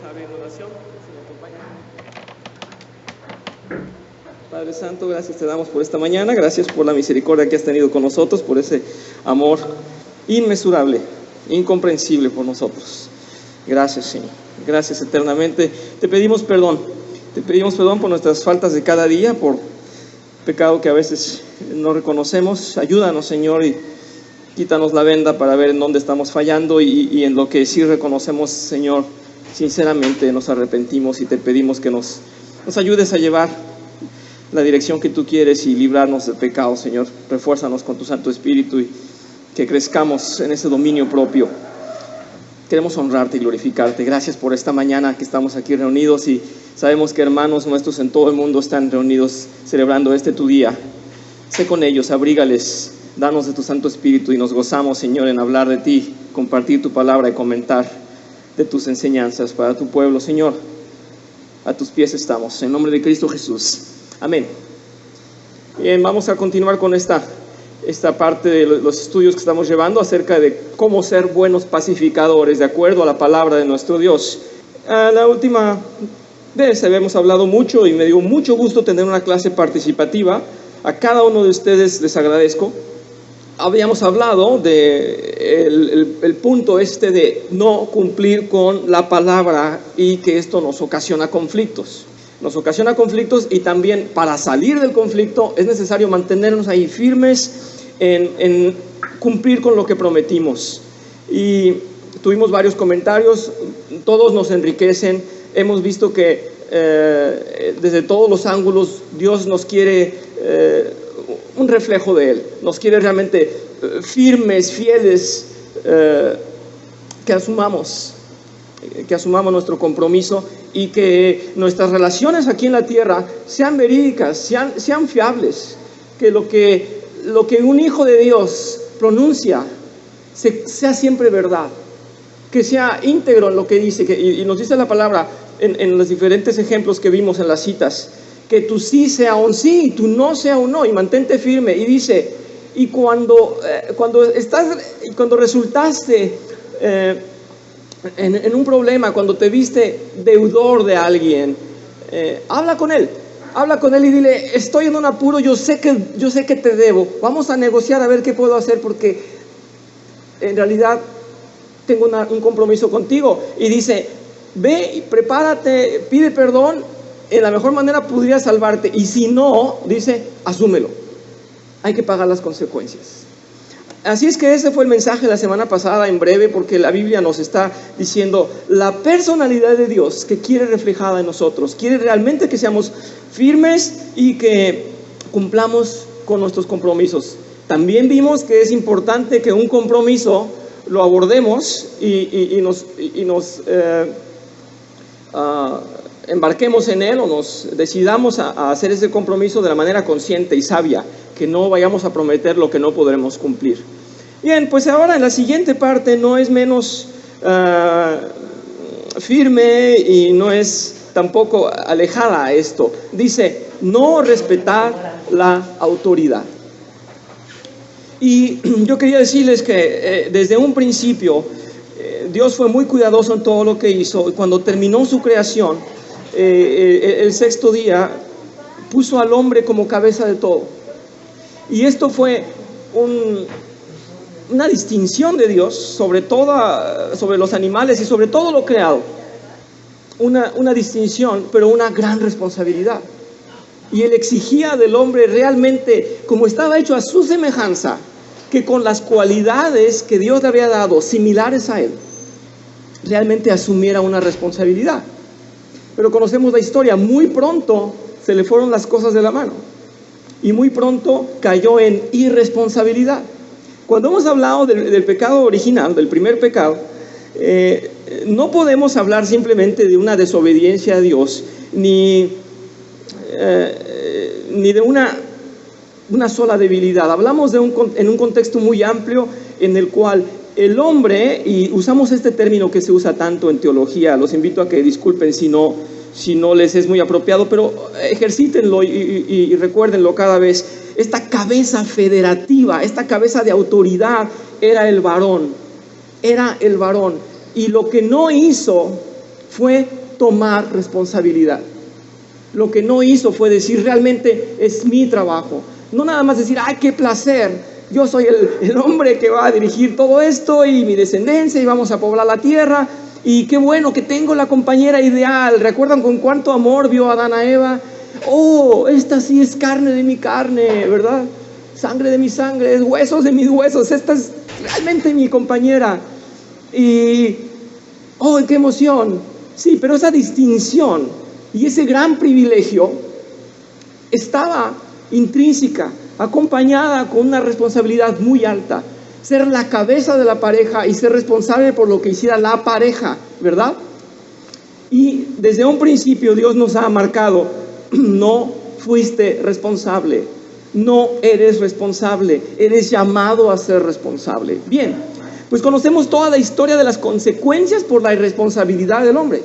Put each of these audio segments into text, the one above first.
Vamos a abrir en oración. Si me acompañan. Padre Santo, gracias te damos por esta mañana. Gracias por la misericordia que has tenido con nosotros, por ese amor inmesurable, incomprensible por nosotros. Gracias, Señor. Gracias eternamente. Te pedimos perdón. Te pedimos perdón por nuestras faltas de cada día, por pecado que a veces no reconocemos. Ayúdanos, Señor, y quítanos la venda para ver en dónde estamos fallando y en lo que sí reconocemos, Señor, sinceramente nos arrepentimos y te pedimos que nos ayudes a llevar la dirección que tú quieres y librarnos del pecado, Señor. Refuérzanos con tu Santo Espíritu y que crezcamos en ese dominio propio. Queremos honrarte y glorificarte. Gracias por esta mañana que estamos aquí reunidos y sabemos que hermanos nuestros en todo el mundo están reunidos celebrando tu día. Sé con ellos, abrígales, danos de tu Santo Espíritu y nos gozamos, Señor, en hablar de ti, compartir tu palabra y comentar de tus enseñanzas para tu pueblo, Señor. A tus pies estamos, en nombre de Cristo Jesús. Amén. Bien, vamos a continuar con esta parte de los estudios que estamos llevando acerca de cómo ser buenos pacificadores de acuerdo a la palabra de nuestro Dios. La última vez habíamos hablado mucho y me dio mucho gusto tener una clase participativa. A cada uno de ustedes les agradezco. Habíamos hablado de el punto de no cumplir con la palabra y que esto nos ocasiona conflictos. Nos ocasiona conflictos y también para salir del conflicto es necesario mantenernos ahí firmes en cumplir con lo que prometimos. Y tuvimos varios comentarios, todos nos enriquecen. Hemos visto que desde todos los ángulos Dios nos quiere un reflejo de Él, nos quiere realmente firmes, fieles, que asumamos nuestro compromiso y que nuestras relaciones aquí en la tierra sean verídicas, sean fiables, que lo que un hijo de Dios pronuncia sea siempre verdad, que sea íntegro en lo que dice, y nos dice la palabra en los diferentes ejemplos que vimos en las citas, que tu sí sea un sí y tu no sea un no, y mantente firme. Y dice, y cuando resultaste en un problema, cuando te viste deudor de alguien, habla con él y dile, estoy en un apuro, yo sé que te debo, vamos a negociar a ver qué puedo hacer porque en realidad tengo un compromiso contigo. Y dice, ve y prepárate, pide perdón, en la mejor manera podría salvarte, y si no, dice, asúmelo, hay que pagar las consecuencias. Así es que ese fue el mensaje de la semana pasada, en breve, porque la Biblia nos está diciendo la personalidad de Dios que quiere reflejada en nosotros, quiere realmente que seamos firmes y que cumplamos con nuestros compromisos. También vimos que es importante que un compromiso lo abordemos y nos embarquemos en él, o nos decidamos a hacer ese compromiso de la manera consciente y sabia, que no vayamos a prometer lo que no podremos cumplir. Bien, pues ahora en la siguiente parte no es menos firme y no es tampoco alejada a esto. Dice, no respetar la autoridad. Y yo quería decirles que desde un principio Dios fue muy cuidadoso en todo lo que hizo, y cuando terminó su creación, el sexto día puso al hombre como cabeza de todo. Y esto fue una distinción de Dios sobre los animales y sobre todo lo creado. Una distinción, pero una gran responsabilidad. Y Él exigía del hombre realmente, como estaba hecho a su semejanza, que con las cualidades que Dios le había dado, similares a Él, realmente asumiera una responsabilidad. Pero conocemos la historia, muy pronto se le fueron las cosas de la mano y muy pronto cayó en irresponsabilidad. Cuando hemos hablado del pecado original, del primer pecado, no podemos hablar simplemente de una desobediencia a Dios, ni de una sola debilidad. Hablamos en un contexto muy amplio en el cual el hombre, y usamos este término que se usa tanto en teología, los invito a que disculpen si no les es muy apropiado, pero ejercítenlo y recuérdenlo cada vez. Esta cabeza federativa, esta cabeza de autoridad era el varón, y lo que no hizo fue tomar responsabilidad. Lo que no hizo fue decir, realmente es mi trabajo. No nada más decir, ¡ay, qué placer! Yo soy el hombre que va a dirigir todo esto y mi descendencia y vamos a poblar la tierra. Y qué bueno que tengo la compañera ideal. ¿Recuerdan con cuánto amor vio a Adán a Eva? Oh, esta sí es carne de mi carne, ¿verdad? Sangre de mi sangre, es huesos de mis huesos. Esta es realmente mi compañera. Y, oh, qué emoción. Sí, pero esa distinción y ese gran privilegio estaba intrínseca, acompañada con una responsabilidad muy alta. Ser la cabeza de la pareja y ser responsable por lo que hiciera la pareja, ¿verdad? Y desde un principio Dios nos ha marcado, no fuiste responsable, no eres responsable, eres llamado a ser responsable. Bien, pues conocemos toda la historia de las consecuencias por la irresponsabilidad del hombre.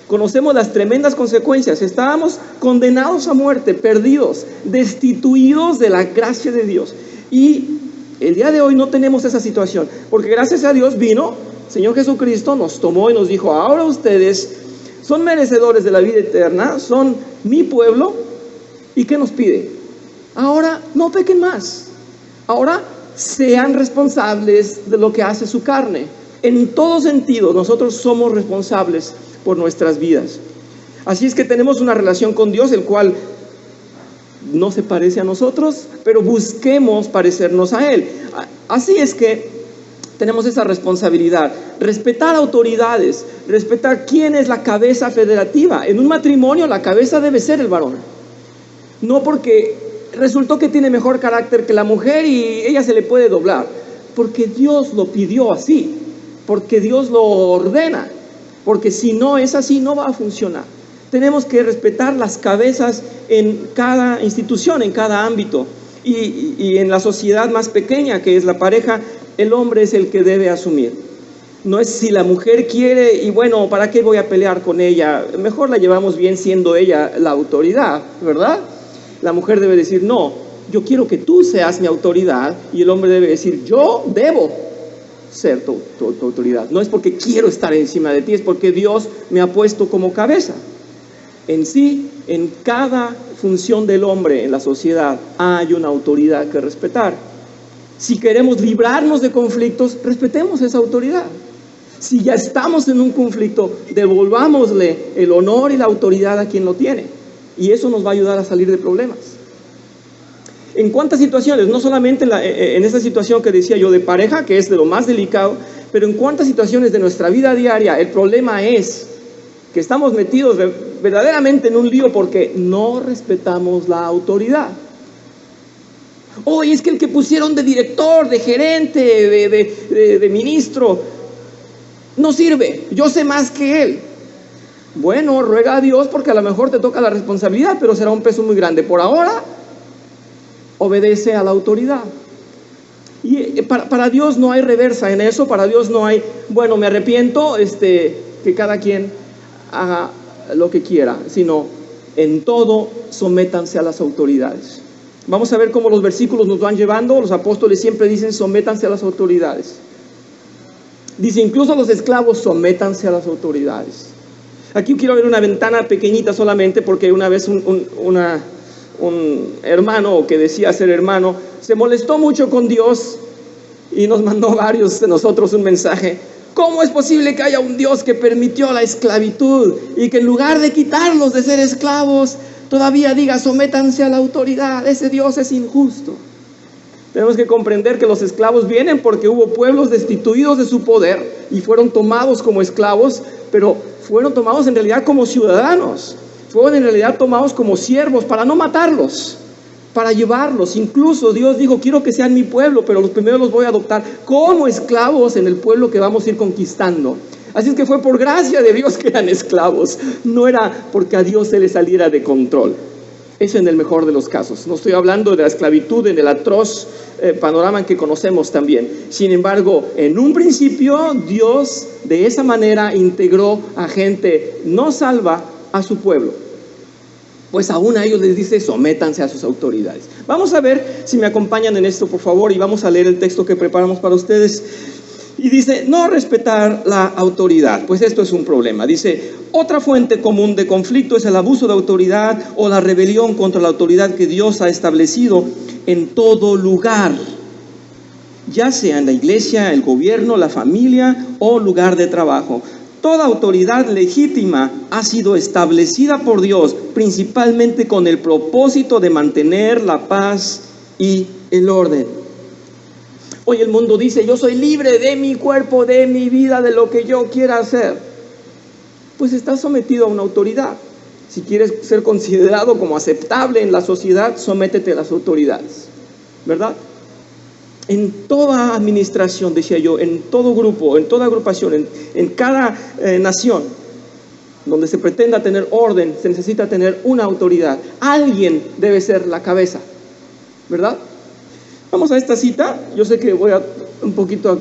Conocemos las tremendas consecuencias. Estábamos condenados a muerte, perdidos, destituidos de la gracia de Dios. Y el día de hoy no tenemos esa situación, porque gracias a Dios vino Señor Jesucristo, nos tomó y nos dijo, ahora ustedes son merecedores de la vida eterna, son mi pueblo. ¿Y qué nos pide? Ahora no pequen más. Ahora sean responsables de lo que hace su carne. En todo sentido, nosotros somos responsables por nuestras vidas. Así es que tenemos una relación con Dios, el cual no se parece a nosotros, pero busquemos parecernos a Él. Así es que tenemos esa responsabilidad. Respetar autoridades, respetar quién es la cabeza federativa. En un matrimonio la cabeza debe ser el varón. No porque resultó que tiene mejor carácter que la mujer y ella se le puede doblar. Porque Dios lo pidió así. Porque Dios lo ordena. Porque si no es así, no va a funcionar. Tenemos que respetar las cabezas en cada institución, en cada ámbito. Y en la sociedad más pequeña, que es la pareja, el hombre es el que debe asumir. No es si la mujer quiere, y bueno, ¿para qué voy a pelear con ella? Mejor la llevamos bien siendo ella la autoridad, ¿verdad? La mujer debe decir, no, yo quiero que tú seas mi autoridad. Y el hombre debe decir, yo debo ser tu autoridad. No es porque quiero estar encima de ti, es porque Dios me ha puesto como cabeza. En sí, en cada función del hombre en la sociedad hay una autoridad que respetar. Si queremos librarnos de conflictos, respetemos esa autoridad. Si ya estamos en un conflicto, devolvámosle el honor y la autoridad a quien lo tiene. Y eso nos va a ayudar a salir de problemas. ¿En cuántas situaciones? No solamente en esa situación que decía yo de pareja, que es de lo más delicado, pero en cuántas situaciones de nuestra vida diaria el problema es que estamos metidos verdaderamente en un lío porque no respetamos la autoridad. Es que el que pusieron de director, de gerente, de ministro, no sirve, yo sé más que él. Bueno, ruega a Dios porque a lo mejor te toca la responsabilidad, pero será un peso muy grande. Por ahora, obedece a la autoridad. Y para Dios no hay reversa en eso. Para Dios no hay, bueno, me arrepiento, que cada quien haga lo que quiera, sino en todo sométanse a las autoridades. Vamos a ver cómo los versículos nos van llevando. Los apóstoles siempre dicen sométanse a las autoridades. Dice incluso los esclavos sométanse a las autoridades. Aquí quiero ver una ventana pequeñita solamente porque una vez un hermano que decía ser hermano se molestó mucho con Dios y nos mandó varios de nosotros un mensaje. ¿Cómo es posible que haya un Dios que permitió la esclavitud y que en lugar de quitarlos de ser esclavos todavía diga sométanse a la autoridad? Ese Dios es injusto. Tenemos que comprender que los esclavos vienen porque hubo pueblos destituidos de su poder y fueron tomados como esclavos, pero fueron tomados en realidad como ciudadanos. Fueron en realidad tomados como siervos para no matarlos, para llevarlos. Incluso Dios dijo, quiero que sean mi pueblo, pero los primeros los voy a adoptar como esclavos en el pueblo que vamos a ir conquistando. Así es que fue por gracia de Dios que eran esclavos, no era porque a Dios se le saliera de control. Eso en el mejor de los casos. No estoy hablando de la esclavitud en el atroz panorama que conocemos también. Sin embargo, en un principio Dios de esa manera integró a gente no salva a su pueblo. Pues aún a ellos les dice sométanse a sus autoridades. Vamos a ver si me acompañan en esto, por favor, y vamos a leer el texto que preparamos para ustedes. Y dice, no respetar la autoridad. Pues esto es un problema. Dice, otra fuente común de conflicto es el abuso de autoridad o la rebelión contra la autoridad que Dios ha establecido en todo lugar, ya sea en la iglesia, el gobierno, la familia o lugar de trabajo. Toda autoridad legítima ha sido establecida por Dios, principalmente con el propósito de mantener la paz y el orden. Hoy el mundo dice, yo soy libre de mi cuerpo, de mi vida, de lo que yo quiera hacer. Pues estás sometido a una autoridad. Si quieres ser considerado como aceptable en la sociedad, sométete a las autoridades, ¿verdad? En toda administración, decía yo, en todo grupo, en toda agrupación, en cada nación donde se pretenda tener orden, se necesita tener una autoridad. Alguien debe ser la cabeza, ¿verdad? Vamos a esta cita. Yo sé que voy a un poquito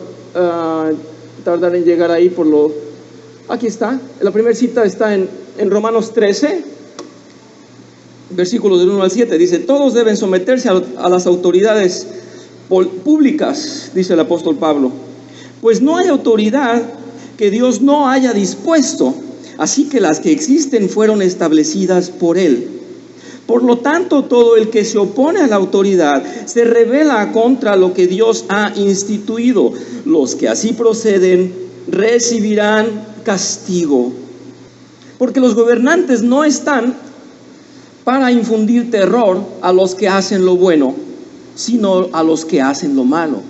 tardar en llegar ahí por lo... Aquí está. La primera cita está en Romanos 13, versículos del 1 al 7. Dice, todos deben someterse a las autoridades públicas, dice el apóstol Pablo, pues no hay autoridad que Dios no haya dispuesto, así que las que existen fueron establecidas por Él. Por lo tanto, todo el que se opone a la autoridad se rebela contra lo que Dios ha instituido. Los que así proceden recibirán castigo, porque los gobernantes no están para infundir terror a los que hacen lo bueno, sino a los que hacen lo malo.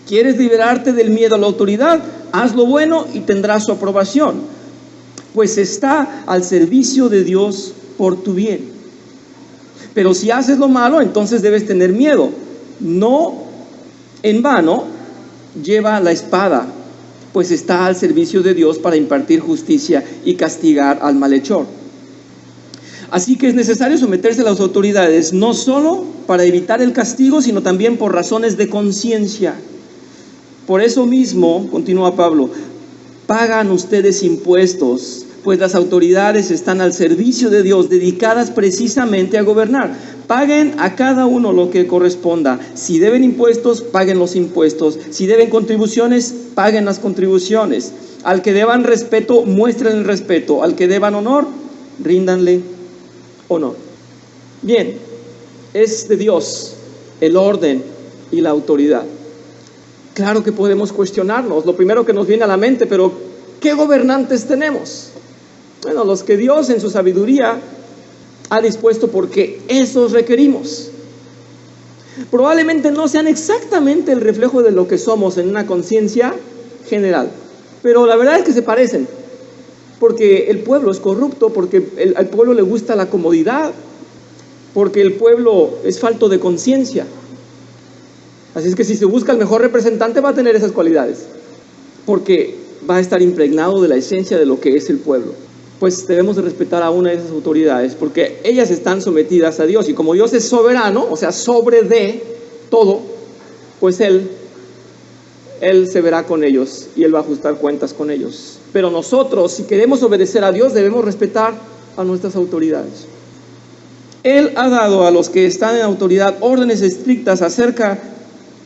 ¿Quieres liberarte del miedo a la autoridad? Haz lo bueno y tendrás su aprobación, pues está al servicio de Dios por tu bien. Pero si haces lo malo, entonces debes tener miedo. No en vano lleva la espada, pues está al servicio de Dios para impartir justicia y castigar al malhechor. Así que es necesario someterse a las autoridades, no solo para evitar el castigo, sino también por razones de conciencia. Por eso mismo, continúa Pablo, pagan ustedes impuestos, pues las autoridades están al servicio de Dios, dedicadas precisamente a gobernar. Paguen a cada uno lo que corresponda. Si deben impuestos, paguen los impuestos. Si deben contribuciones, paguen las contribuciones. Al que deban respeto, muestren el respeto. Al que deban honor, ríndanle honor. Bien, es de Dios el orden y la autoridad. Claro que podemos cuestionarnos. Lo primero que nos viene a la mente, pero ¿qué gobernantes tenemos? Bueno, los que Dios en su sabiduría ha dispuesto, porque esos requerimos. Probablemente no sean exactamente el reflejo de lo que somos en una conciencia general, pero la verdad es que se parecen, porque el pueblo es corrupto, porque al pueblo le gusta la comodidad, porque el pueblo es falto de conciencia. Así es que si se busca el mejor representante, va a tener esas cualidades, porque va a estar impregnado de la esencia de lo que es el pueblo. Pues debemos de respetar a una de esas autoridades, porque ellas están sometidas a Dios, y como Dios es soberano, o sea, sobre de todo, pues Él se verá con ellos y Él va a ajustar cuentas con ellos. Pero nosotros, si queremos obedecer a Dios, debemos respetar a nuestras autoridades. Él ha dado a los que están en autoridad órdenes estrictas acerca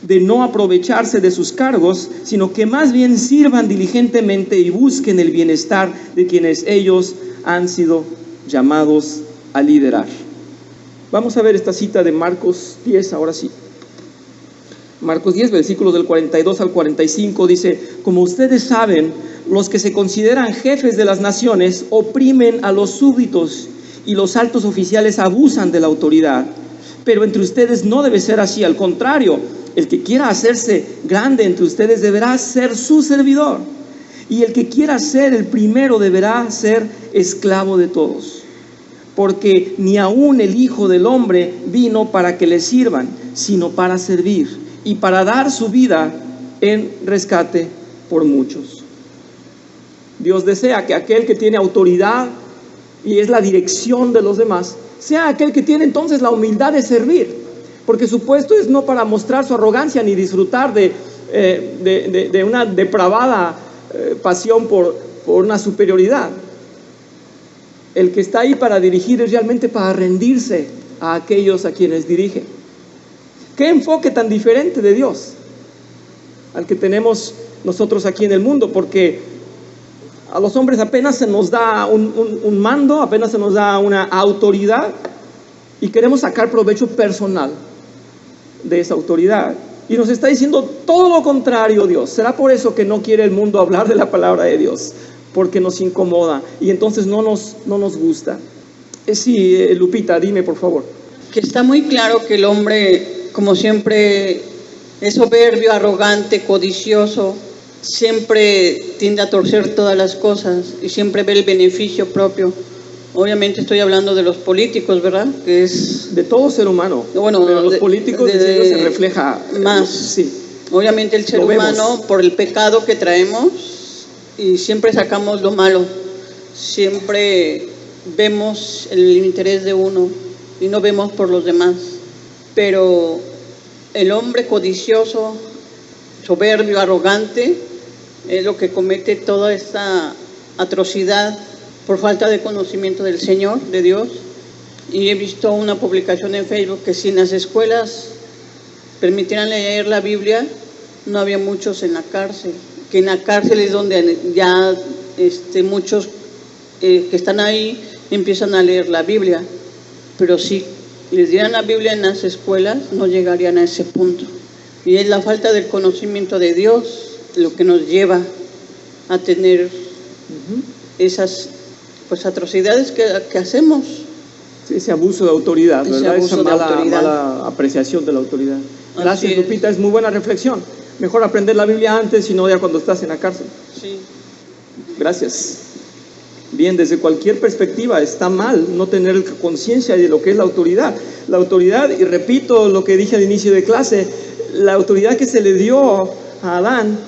de no aprovecharse de sus cargos, sino que más bien sirvan diligentemente y busquen el bienestar de quienes ellos han sido llamados a liderar. Vamos a ver esta cita de Marcos 10, ahora sí. Marcos 10, versículos del 42 al 45, dice: como ustedes saben, los que se consideran jefes de las naciones oprimen a los súbditos y los altos oficiales abusan de la autoridad. Pero entre ustedes no debe ser así, al contrario, el que quiera hacerse grande entre ustedes deberá ser su servidor, y el que quiera ser el primero deberá ser esclavo de todos. Porque ni aun el Hijo del Hombre vino para que le sirvan, sino para servir y para dar su vida en rescate por muchos. Dios desea que aquel que tiene autoridad y es la dirección de los demás, sea aquel que tiene entonces la humildad de servir, porque su puesto es no para mostrar su arrogancia ni disfrutar de una depravada pasión por una superioridad. El que está ahí para dirigir es realmente para rendirse a aquellos a quienes dirige. ¿Qué enfoque tan diferente de Dios? al que tenemos nosotros aquí en el mundo, porque a los hombres apenas se nos da un mando, apenas se nos da una autoridad y queremos sacar provecho personal de esa autoridad. Y nos está diciendo todo lo contrario Dios. ¿Será por eso que no quiere el mundo hablar de la palabra de Dios? Porque nos incomoda y entonces no nos gusta. Sí, Lupita, dime por favor. Que está muy claro que el hombre, como siempre, es soberbio, arrogante, codicioso, siempre tiende a torcer todas las cosas y siempre ve el beneficio propio. Obviamente estoy hablando de los políticos, ¿verdad? Que es de todo ser humano. Bueno, pero los políticos se refleja más. Sí. Obviamente el ser humano, por el pecado que traemos, y siempre sacamos lo malo. Siempre vemos el interés de uno y no vemos por los demás. Pero el hombre codicioso, soberbio, arrogante, es lo que comete toda esta atrocidad por falta de conocimiento del Señor, de Dios. Y he visto una publicación en Facebook que si en las escuelas permitieran leer la Biblia, no había muchos en la cárcel, que en la cárcel es donde ya muchos que están ahí empiezan a leer la Biblia, pero si les dieran la Biblia en las escuelas no llegarían a ese punto. Y es la falta del conocimiento de Dios lo que nos lleva a tener esas atrocidades que hacemos. Ese abuso de autoridad, ¿verdad? Esa mala apreciación de la autoridad. Gracias, Lupita, es muy buena reflexión. Mejor aprender la Biblia antes y no ya cuando estás en la cárcel. Sí. Gracias. Bien, desde cualquier perspectiva está mal no tener conciencia de lo que es la autoridad. La autoridad, y repito lo que dije al inicio de clase, la autoridad que se le dio a Adán,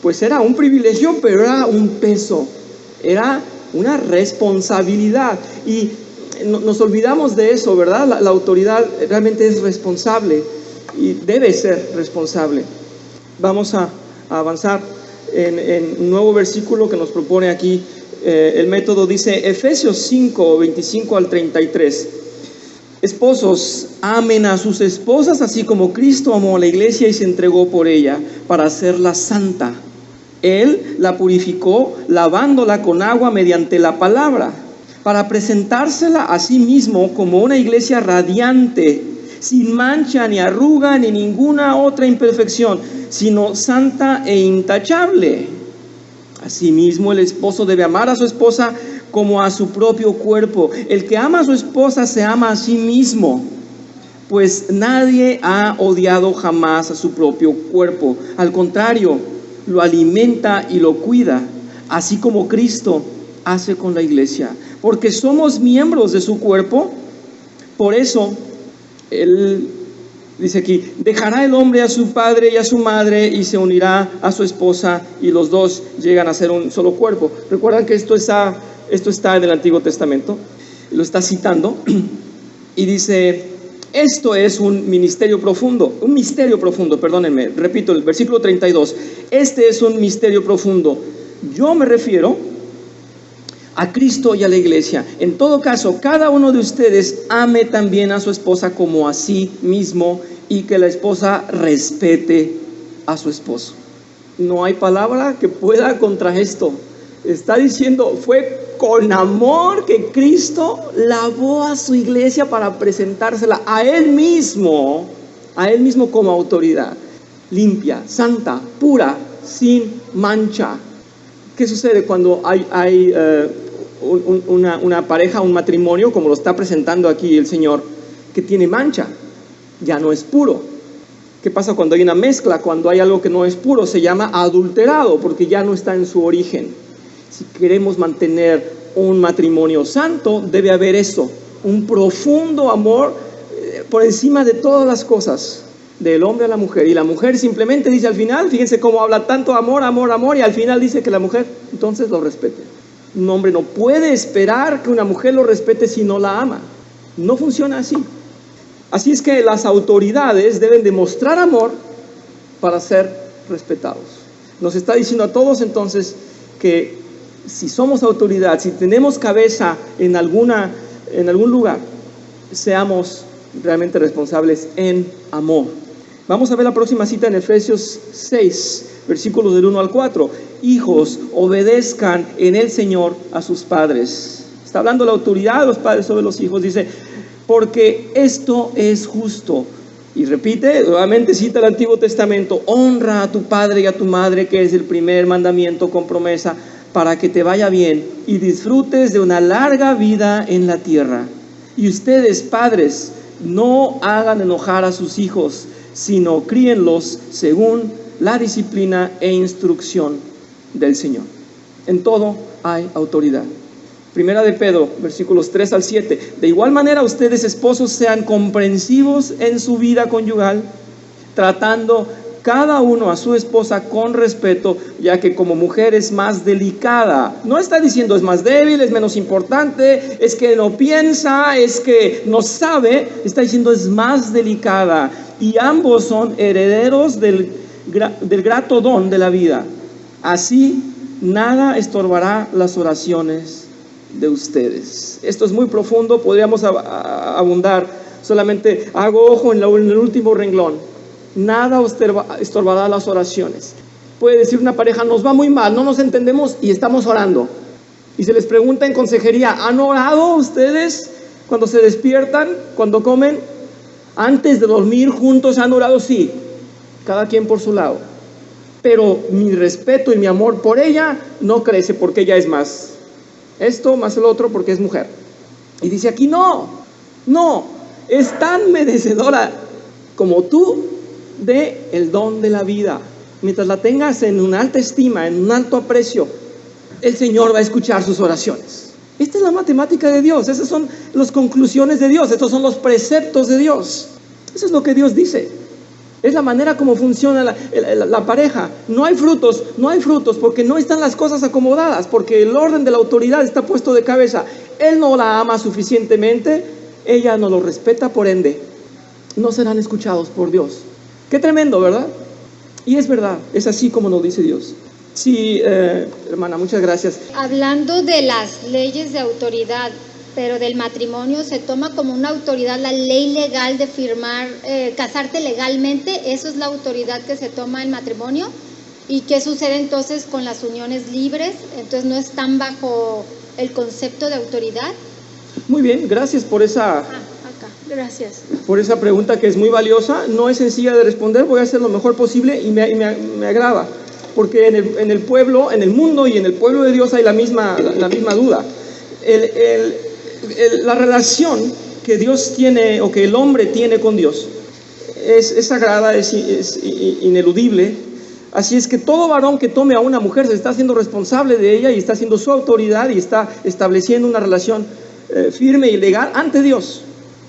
pues era un privilegio, pero era un peso, era una responsabilidad. Y nos olvidamos de eso, ¿verdad? La autoridad realmente es responsable y debe ser responsable. Vamos a avanzar en un nuevo versículo que nos propone aquí el método. Dice Efesios 5, 25 al 33. Esposos, amen a sus esposas así como Cristo amó a la iglesia y se entregó por ella para hacerla santa. Él la purificó lavándola con agua mediante la palabra, para presentársela a sí mismo como una iglesia radiante, sin mancha ni arruga ni ninguna otra imperfección, sino santa e intachable. Asimismo, el esposo debe amar a su esposa como a su propio cuerpo. El que ama a su esposa se ama a sí mismo, pues nadie ha odiado jamás a su propio cuerpo. Al contrario, lo alimenta y lo cuida, así como Cristo hace con la iglesia, porque somos miembros de su cuerpo. Por eso, él dice aquí, dejará el hombre a su padre y a su madre y se unirá a su esposa y los dos llegan a ser un solo cuerpo. Recuerdan que esto está en el Antiguo Testamento, lo está citando y dice, esto es un misterio profundo, perdónenme, repito el versículo 32, este es un misterio profundo. Yo me refiero a Cristo y a la iglesia. En todo caso, cada uno de ustedes ame también a su esposa como a sí mismo y que la esposa respete a su esposo. No hay palabra que pueda contra esto. Está diciendo, fue con amor que Cristo lavó a su iglesia para presentársela a Él mismo como autoridad, limpia, santa, pura, sin mancha. ¿Qué sucede cuando hay una pareja, un matrimonio, como lo está presentando aquí el Señor, que tiene mancha? Ya no es puro. ¿Qué pasa cuando hay una mezcla? Cuando hay algo que no es puro, se llama adulterado, porque ya no está en su origen. Si queremos mantener un matrimonio santo, debe haber eso, un profundo amor por encima de todas las cosas, del hombre a la mujer. Y la mujer simplemente dice al final, fíjense cómo habla tanto amor, amor, amor, y al final dice que la mujer entonces lo respete. Un hombre no puede esperar que una mujer lo respete si no la ama. No funciona así. Así es que las autoridades deben demostrar amor para ser respetados. Nos está diciendo a todos entonces que si somos autoridad, si tenemos cabeza en algún lugar, seamos realmente responsables en amor. Vamos a ver la próxima cita en Efesios 6, versículos del 1 al 4. Hijos, obedezcan en el Señor a sus padres. Está hablando la autoridad de los padres sobre los hijos. Dice, porque esto es justo. Y repite, nuevamente cita el Antiguo Testamento: honra a tu padre y a tu madre, que es el primer mandamiento con promesa, para que te vaya bien y disfrutes de una larga vida en la tierra. Y ustedes, padres, no hagan enojar a sus hijos, sino críenlos según la disciplina e instrucción del Señor. En todo hay autoridad. Primera de Pedro, versículos 3 al 7. De igual manera, ustedes, esposos, sean comprensivos en su vida conyugal, tratando cada uno a su esposa con respeto, ya que como mujer es más delicada. No está diciendo es más débil, es menos importante, es que no piensa, es que no sabe. Está diciendo es más delicada. Y ambos son herederos del grato don de la vida. Así, nada estorbará las oraciones de ustedes. Esto es muy profundo, podríamos abundar. Solamente hago ojo en el último renglón. Nada estorbará las oraciones. Puede decir una pareja: nos va muy mal, no nos entendemos y estamos orando. Y se les pregunta en consejería: ¿han orado ustedes cuando se despiertan, cuando comen, antes de dormir juntos? ¿Han orado? Sí, cada quien por su lado. Pero mi respeto y mi amor por ella no crece, porque ella es más esto, más el otro, porque es mujer. Y dice aquí: no, es tan merecedora como tú de el don de la vida. Mientras la tengas en una alta estima, en un alto aprecio, el Señor va a escuchar sus oraciones. Esta es la matemática de Dios, esas son las conclusiones de Dios, estos son los preceptos de Dios. Eso es lo que Dios dice. Es la manera como funciona la pareja. No hay frutos porque no están las cosas acomodadas, porque el orden de la autoridad está puesto de cabeza. Él no la ama suficientemente, ella no lo respeta, por ende no serán escuchados por Dios. Qué tremendo, ¿verdad? Y es verdad, es así como nos dice Dios. Sí, hermana, muchas gracias. Hablando de las leyes de autoridad, pero del matrimonio, se toma como una autoridad la ley legal de firmar, casarte legalmente. Eso es la autoridad que se toma en matrimonio. ¿Y qué sucede entonces con las uniones libres? Entonces no están bajo el concepto de autoridad. Muy bien, gracias por esa... Gracias. Por esa pregunta, que es muy valiosa. No es sencilla de responder, voy a hacer lo mejor posible y me agrada, porque en el pueblo, en el mundo y en el pueblo de Dios hay la misma duda. La relación que Dios tiene, o que el hombre tiene con Dios, es sagrada, es ineludible. Así es que todo varón que tome a una mujer se está haciendo responsable de ella y está haciendo su autoridad y está estableciendo una relación firme y legal ante Dios.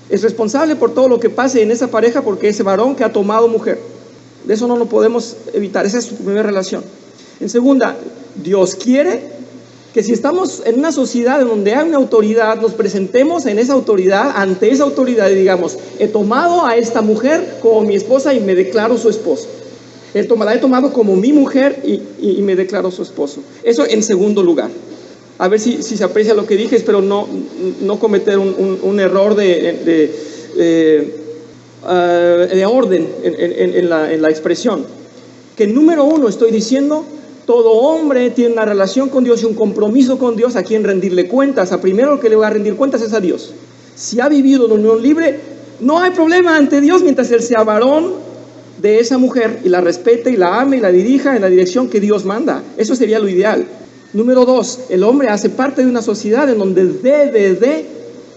Es responsable por todo lo que pase en esa pareja, porque ese varón que ha tomado mujer, de eso no lo podemos evitar. Esa es su primera relación. En segunda, Dios quiere que si estamos en una sociedad en donde hay una autoridad, nos presentemos en esa autoridad, ante esa autoridad, y digamos: he tomado a esta mujer como mi esposa y me declaro su esposo. La he tomado como mi mujer y me declaro su esposo. Eso en segundo lugar. A ver si se aprecia lo que dije, espero no cometer un error de orden en la expresión. Que número uno, estoy diciendo, todo hombre tiene una relación con Dios y un compromiso con Dios a quien rendirle cuentas. A primero que le va a rendir cuentas es a Dios. Si ha vivido en unión libre, no hay problema ante Dios mientras él sea varón de esa mujer y la respete y la ame y la dirija en la dirección que Dios manda. Eso sería lo ideal. Número dos, el hombre hace parte de una sociedad en donde debe de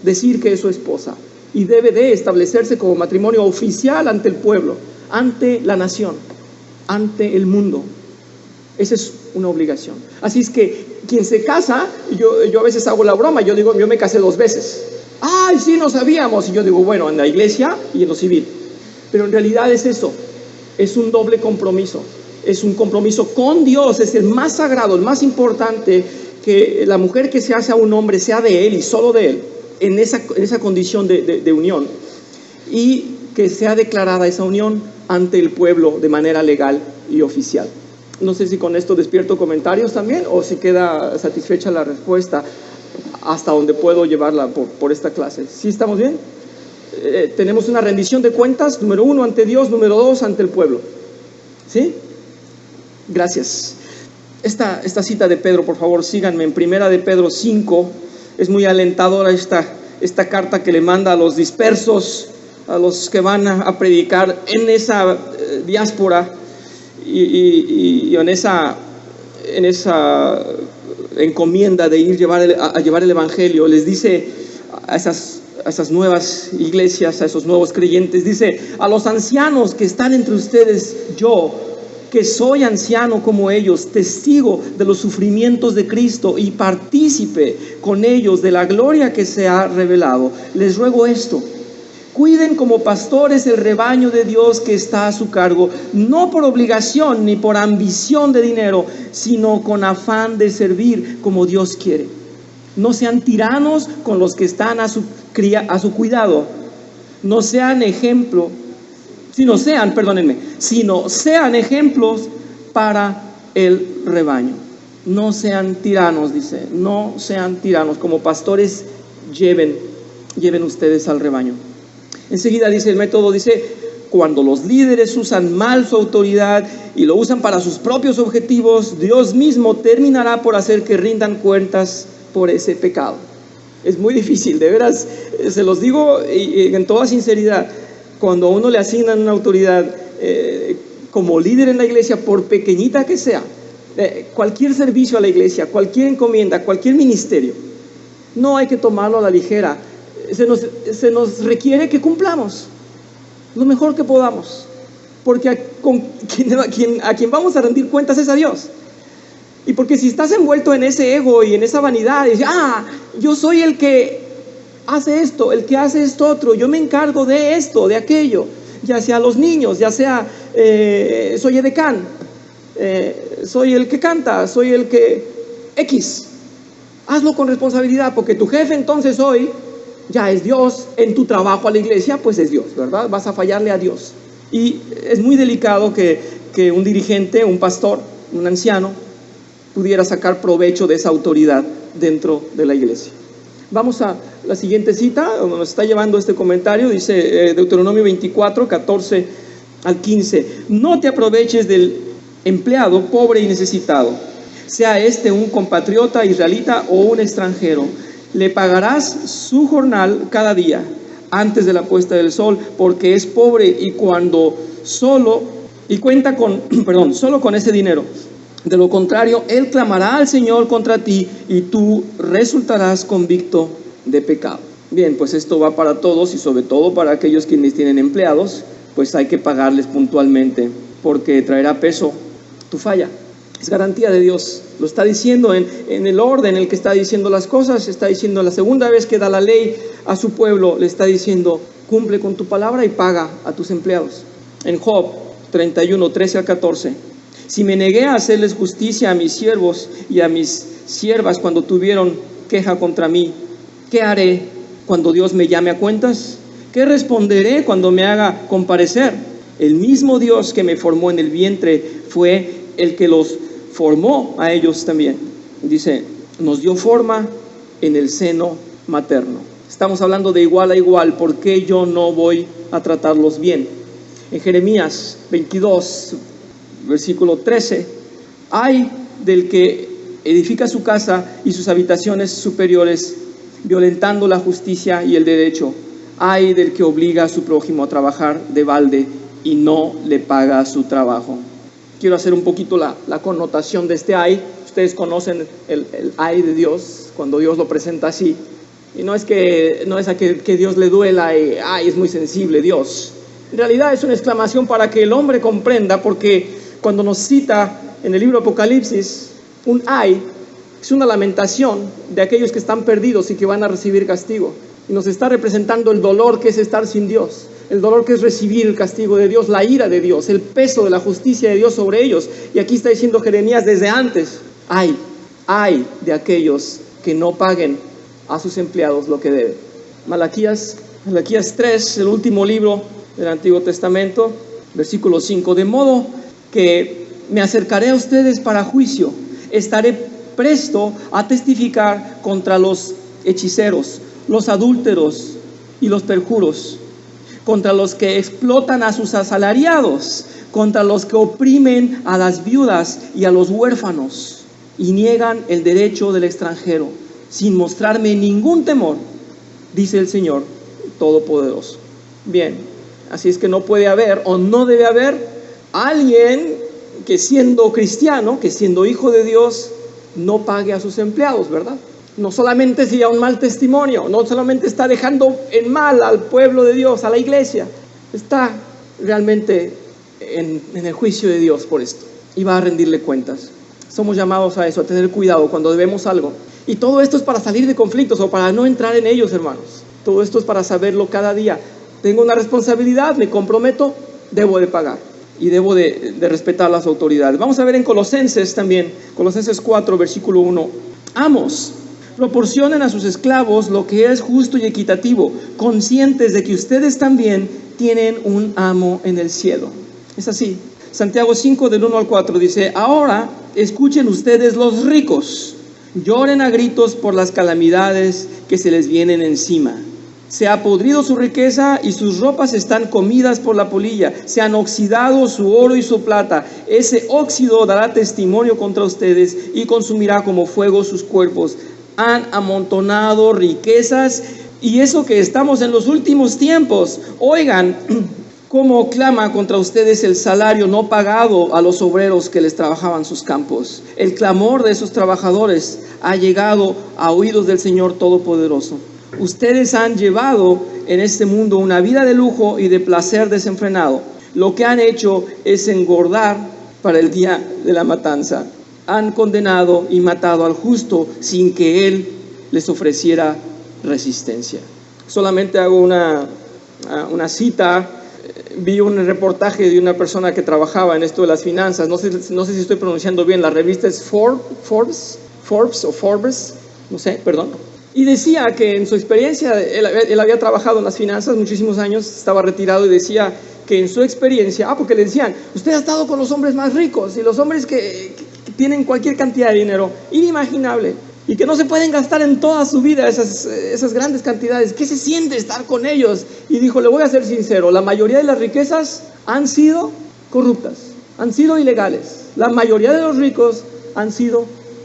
decir que es su esposa y debe de establecerse como matrimonio oficial ante el pueblo, ante la nación, ante el mundo. Esa es una obligación. Así es que quien se casa, yo a veces hago la broma, yo digo: yo me casé 2 veces. ¡Ay, sí, no sabíamos! Y yo digo: bueno, en la iglesia y en lo civil. Pero en realidad es eso, es un doble compromiso. Es un compromiso con Dios, es el más sagrado, el más importante, que la mujer que se hace a un hombre sea de él y solo de él, en esa condición de unión, y que sea declarada esa unión ante el pueblo de manera legal y oficial. No sé si con esto despierto comentarios también, o si queda satisfecha la respuesta hasta donde puedo llevarla por esta clase. ¿Sí estamos bien? Tenemos una rendición de cuentas, número 1 ante Dios, número 2 ante el pueblo. ¿Sí? Gracias. Esta cita de Pedro, por favor, síganme en 1 de Pedro 5. Es muy alentadora esta carta que le manda a los dispersos, a los que van a predicar en esa diáspora y en esa encomienda de ir a llevar el evangelio. Les dice a esas nuevas iglesias, a esos nuevos creyentes, dice: a los ancianos que están entre ustedes, yo, que soy anciano como ellos, testigo de los sufrimientos de Cristo y partícipe con ellos de la gloria que se ha revelado, les ruego esto: cuiden como pastores el rebaño de Dios que está a su cargo, no por obligación ni por ambición de dinero, sino con afán de servir como Dios quiere. No sean tiranos con los que están a su cuidado. No sean sino sean ejemplos para el rebaño. No sean tiranos, dice, no sean tiranos. Como pastores, lleven ustedes al rebaño. Enseguida dice el método, dice: cuando los líderes usan mal su autoridad y lo usan para sus propios objetivos, Dios mismo terminará por hacer que rindan cuentas por ese pecado. Es muy difícil, de veras, se los digo en toda sinceridad. Cuando a uno le asignan una autoridad como líder en la iglesia, por pequeñita que sea, cualquier servicio a la iglesia, cualquier encomienda, cualquier ministerio, no hay que tomarlo a la ligera. Se nos requiere que cumplamos lo mejor que podamos, porque a quien vamos a rendir cuentas es a Dios. Y porque si estás envuelto en ese ego y en esa vanidad, y dices: yo soy el que hace esto, el que hace esto otro, yo me encargo de esto, de aquello, ya sea los niños, ya sea soy edecán, soy el que canta, soy el que X. Hazlo con responsabilidad, porque tu jefe entonces hoy ya es Dios. En tu trabajo a la iglesia, pues es Dios, ¿verdad? Vas a fallarle a Dios. Y es muy delicado que un dirigente, un pastor, un anciano, pudiera sacar provecho de esa autoridad dentro de la iglesia. Vamos a la siguiente cita, donde nos está llevando este comentario. Dice Deuteronomio 24, 14 al 15: no te aproveches del empleado pobre y necesitado, sea este un compatriota israelita o un extranjero. Le pagarás su jornal cada día antes de la puesta del sol, porque es pobre y solo con ese dinero. De lo contrario, él clamará al Señor contra ti y tú resultarás convicto de pecado. Bien, pues esto va para todos y sobre todo para aquellos quienes tienen empleados, pues hay que pagarles puntualmente, porque traerá peso tu falla. Es garantía de Dios. Lo está diciendo en el orden en el que está diciendo las cosas. Está diciendo la segunda vez que da la ley a su pueblo, le está diciendo: cumple con tu palabra y paga a tus empleados. En Job 31, 13 al 14: si me negué a hacerles justicia a mis siervos y a mis siervas cuando tuvieron queja contra mí, ¿qué haré cuando Dios me llame a cuentas? ¿Qué responderé cuando me haga comparecer? El mismo Dios que me formó en el vientre fue el que los formó a ellos también. Dice: nos dio forma en el seno materno. Estamos hablando de igual a igual. ¿Por qué yo no voy a tratarlos bien? En Jeremías 22, versículo 13: ay del que edifica su casa y sus habitaciones superiores, violentando la justicia y el derecho. Ay del que obliga a su prójimo a trabajar de balde y no le paga su trabajo. Quiero hacer un poquito la connotación de este ay. Ustedes conocen el ay de Dios, cuando Dios lo presenta así. Y no es a que Dios le duela y ay, es muy sensible Dios. En realidad es una exclamación para que el hombre comprenda, porque cuando nos cita en el libro Apocalipsis un ay, es una lamentación de aquellos que están perdidos y que van a recibir castigo. Y nos está representando el dolor que es estar sin Dios, el dolor que es recibir el castigo de Dios, la ira de Dios, el peso de la justicia de Dios sobre ellos. Y aquí está diciendo Jeremías desde antes: ay de aquellos que no paguen a sus empleados lo que deben. Malaquías 3, el último libro del Antiguo Testamento, versículo 5: de modo que me acercaré a ustedes para juicio, estaré presto a testificar contra los hechiceros, los adúlteros y los perjuros, contra los que explotan a sus asalariados, contra los que oprimen a las viudas y a los huérfanos y niegan el derecho del extranjero, sin mostrarme ningún temor, dice el Señor Todopoderoso. Bien, así es que no puede haber o no debe haber alguien que siendo cristiano, que siendo hijo de Dios, no pague a sus empleados, ¿verdad? No solamente sería un mal testimonio, no solamente está dejando en mal al pueblo de Dios, a la iglesia, está realmente en el juicio de Dios por esto y va a rendirle cuentas. Somos llamados a eso, a tener cuidado cuando debemos algo. Y todo esto es para salir de conflictos o para no entrar en ellos, hermanos. Todo esto es para saberlo cada día. Tengo una responsabilidad, me comprometo, debo de pagar y debo de respetar las autoridades. Vamos a ver en Colosenses también, Colosenses 4, versículo 1. Amos, proporcionen a sus esclavos lo que es justo y equitativo, conscientes de que ustedes también tienen un amo en el cielo. Es así. Santiago 5, del 1 al 4 dice: ahora escuchen ustedes los ricos, lloren a gritos por las calamidades que se les vienen encima. Se ha podrido su riqueza y sus ropas están comidas por la polilla. Se han oxidado su oro y su plata. Ese óxido dará testimonio contra ustedes y consumirá como fuego sus cuerpos. Han amontonado riquezas, y eso que estamos en los últimos tiempos. Oigan cómo clama contra ustedes el salario no pagado a los obreros que les trabajaban sus campos. El clamor de esos trabajadores ha llegado a oídos del Señor Todopoderoso. Ustedes han llevado en este mundo una vida de lujo y de placer desenfrenado. Lo que han hecho es engordar para el día de la matanza. Han condenado y matado al justo sin que él les ofreciera resistencia. Solamente hago una cita. Vi un reportaje de una persona que trabajaba en esto de las finanzas. No sé si estoy pronunciando bien. La revista es Forbes, no sé, perdón. Y decía que en su experiencia, él había trabajado en las finanzas muchísimos años, estaba retirado, y decía que en su experiencia, porque le decían: usted ha estado con los hombres más ricos y los hombres que tienen cualquier cantidad de dinero inimaginable y que no se pueden gastar en toda su vida esas grandes cantidades. ¿Qué se siente estar con ellos? Y dijo: le voy a ser sincero, la mayoría de las riquezas han sido corruptas, han sido ilegales. La mayoría de los ricos han sido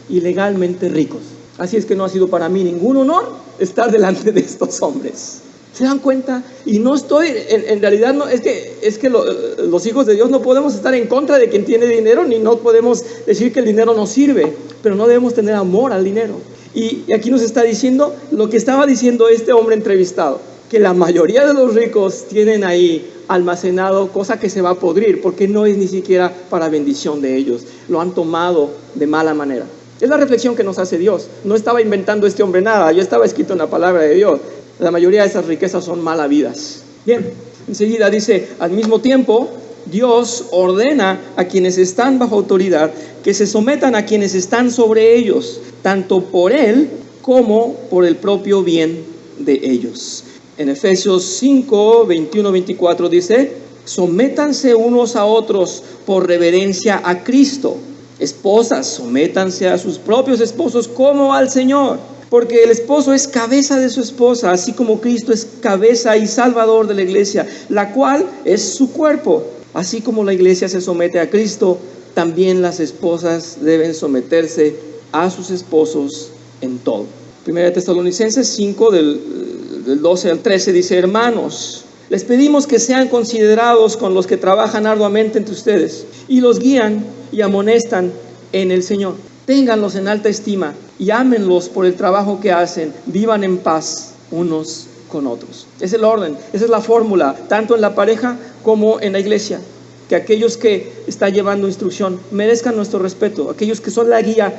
ilegalmente ricos. Así es que no ha sido para mí ningún honor estar delante de estos hombres. ¿Se dan cuenta? Y no estoy, en realidad, no, es que los hijos de Dios no podemos estar en contra de quien tiene dinero, ni no podemos decir que el dinero no sirve, pero no debemos tener amor al dinero. Y aquí nos está diciendo lo que estaba diciendo este hombre entrevistado, que la mayoría de los ricos tienen ahí almacenado cosa que se va a podrir, porque no es ni siquiera para bendición de ellos. Lo han tomado de mala manera. Es la reflexión que nos hace Dios. No estaba inventando este hombre nada, ya estaba escrito en la palabra de Dios. La mayoría de esas riquezas son malavidas. Bien, enseguida dice: al mismo tiempo, Dios ordena a quienes están bajo autoridad que se sometan a quienes están sobre ellos, tanto por Él como por el propio bien de ellos. En Efesios 5, 21-24 dice: sométanse unos a otros por reverencia a Cristo. Esposas, sométanse a sus propios esposos como al Señor, porque el esposo es cabeza de su esposa, así como Cristo es cabeza y salvador de la iglesia, la cual es su cuerpo. Así como la iglesia se somete a Cristo, también las esposas deben someterse a sus esposos en todo. Primera de Tesalonicenses 5, del 12 al 13 dice: hermanos, les pedimos que sean considerados con los que trabajan arduamente entre ustedes y los guían y amonestan en el Señor. Ténganlos en alta estima y ámenlos por el trabajo que hacen. Vivan en paz unos con otros. Es el orden, esa es la fórmula, tanto en la pareja como en la iglesia. Que aquellos que están llevando instrucción merezcan nuestro respeto. Aquellos que son la guía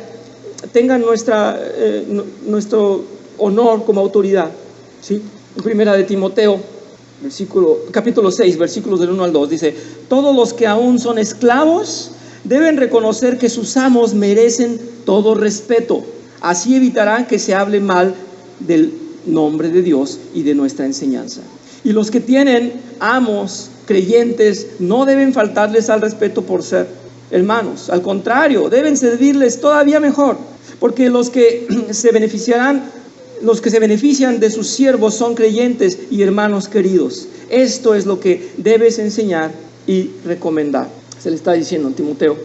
tengan nuestro honor como autoridad. ¿Sí? En Primera de Timoteo, capítulo 6, versículos del 1 al 2, dice: todos los que aún son esclavos deben reconocer que sus amos merecen todo respeto. Así evitarán que se hable mal del nombre de Dios y de nuestra enseñanza. Y los que tienen amos creyentes no deben faltarles al respeto por ser hermanos. Al contrario, deben servirles todavía mejor, porque los que se beneficiarán los que se benefician de sus siervos son creyentes y hermanos queridos. Esto es lo que debes enseñar y recomendar. Se le está diciendo a Timoteo.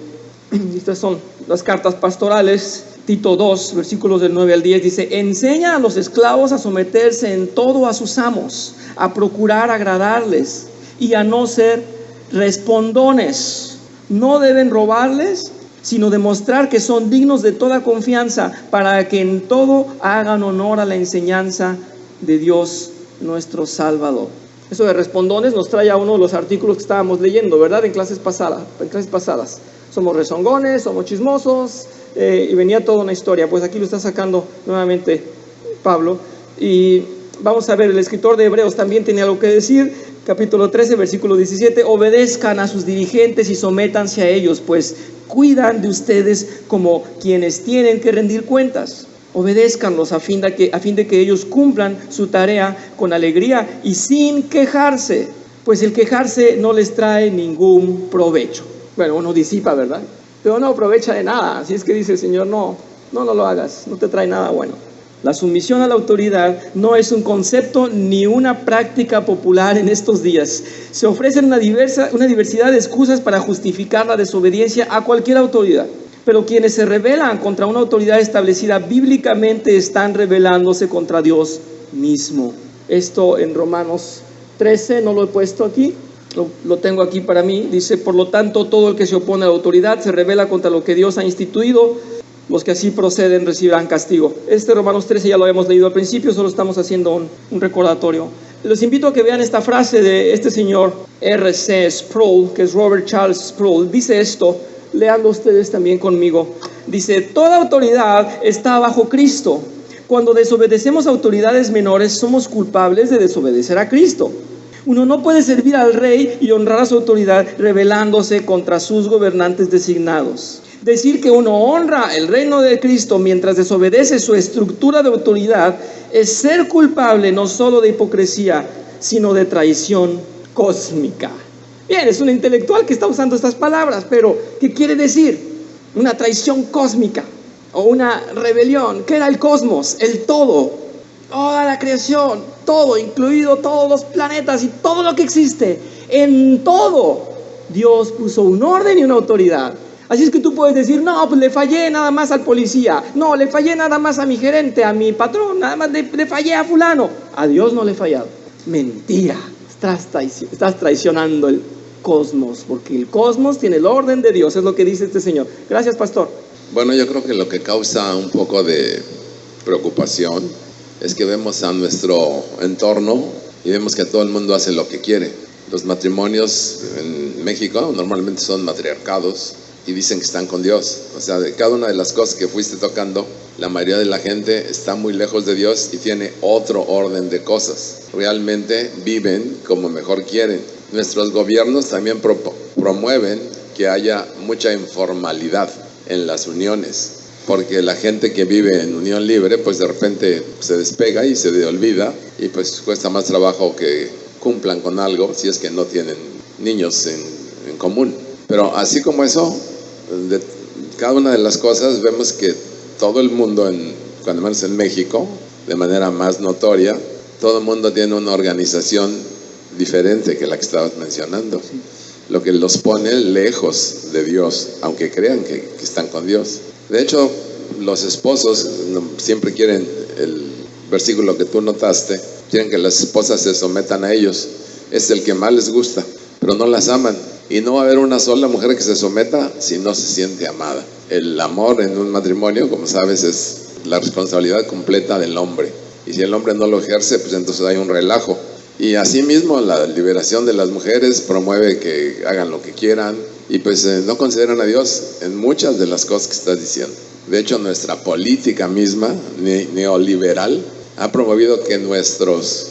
Estas son las cartas pastorales. Tito 2, versículos del 9 al 10 dice: enseña a los esclavos a someterse en todo a sus amos, a procurar agradarles y a no ser respondones. No deben robarles, sino demostrar que son dignos de toda confianza, para que en todo hagan honor a la enseñanza de Dios nuestro Salvador. Eso de respondones nos trae a uno de los artículos que estábamos leyendo, ¿verdad? En clases pasadas. Somos rezongones, somos chismosos, y venía toda una historia. Pues aquí lo está sacando nuevamente Pablo. Y vamos a ver, el escritor de Hebreos también tiene algo que decir. Capítulo 13, versículo 17: obedezcan a sus dirigentes y sométanse a ellos, pues cuidan de ustedes como quienes tienen que rendir cuentas. Obedézcanlos a fin de que ellos cumplan su tarea con alegría y sin quejarse, pues el quejarse no les trae ningún provecho. Bueno, uno disipa, ¿verdad? Pero no aprovecha de nada. Así es que dice el Señor: no lo hagas, no te trae nada bueno. La sumisión a la autoridad no es un concepto ni una práctica popular en estos días. Se ofrecen una diversidad de excusas para justificar la desobediencia a cualquier autoridad. Pero quienes se rebelan contra una autoridad establecida bíblicamente están rebelándose contra Dios mismo. Esto en Romanos 13, no lo he puesto aquí, lo tengo aquí para mí. Dice: por lo tanto, todo el que se opone a la autoridad se rebela contra lo que Dios ha instituido. Los que así proceden recibirán castigo. Romanos 13 ya lo habíamos leído al principio, solo estamos haciendo un recordatorio. Les invito a que vean esta frase de este señor R.C. Sproul, que es Robert Charles Sproul. Dice esto, leanlo ustedes también conmigo. Dice: toda autoridad está bajo Cristo. Cuando desobedecemos a autoridades menores, somos culpables de desobedecer a Cristo. Uno no puede servir al rey y honrar a su autoridad rebelándose contra sus gobernantes designados. Decir que uno honra el reino de Cristo mientras desobedece su estructura de autoridad es ser culpable no solo de hipocresía, sino de traición cósmica. Bien, es un intelectual que está usando estas palabras, pero ¿qué quiere decir? Una traición cósmica o una rebelión. ¿Qué era el cosmos? El todo, toda la creación, todo, incluido todos los planetas y todo lo que existe. En todo Dios puso un orden y una autoridad. Así es que tú puedes decir: no, pues le fallé nada más al policía, no, le fallé nada más a mi gerente, a mi patrón, nada más le fallé a fulano. A Dios no le he fallado. Mentira, estás traicionando el cosmos, porque el cosmos tiene el orden de Dios, es lo que dice este señor. Gracias, pastor. Bueno, yo creo que lo que causa un poco de preocupación es que vemos a nuestro entorno y vemos que todo el mundo hace lo que quiere. Los matrimonios en México normalmente son matriarcados y dicen que están con Dios. O sea, de cada una de las cosas que fuiste tocando, la mayoría de la gente está muy lejos de Dios y tiene otro orden de cosas. Realmente viven como mejor quieren. Nuestros gobiernos también promueven que haya mucha informalidad en las uniones, porque la gente que vive en unión libre, pues de repente se despega y se olvida, y pues cuesta más trabajo que cumplan con algo si es que no tienen niños en común. Pero así como eso, de cada una de las cosas vemos que todo el mundo, cuando menos en México, de manera más notoria, todo el mundo tiene una organización diferente que la que estabas mencionando. Sí. Lo que los pone lejos de Dios, aunque crean que están con Dios. De hecho, los esposos siempre quieren, el versículo que tú notaste, quieren que las esposas se sometan a ellos. Es el que más les gusta, pero no las aman. Y no va a haber una sola mujer que se someta si no se siente amada. El amor en un matrimonio, como sabes, es la responsabilidad completa del hombre. Y si el hombre no lo ejerce, pues entonces hay un relajo. Y asimismo, la liberación de las mujeres promueve que hagan lo que quieran y pues no consideran a Dios en muchas de las cosas que estás diciendo. De hecho, nuestra política misma, neoliberal, ha promovido que nuestros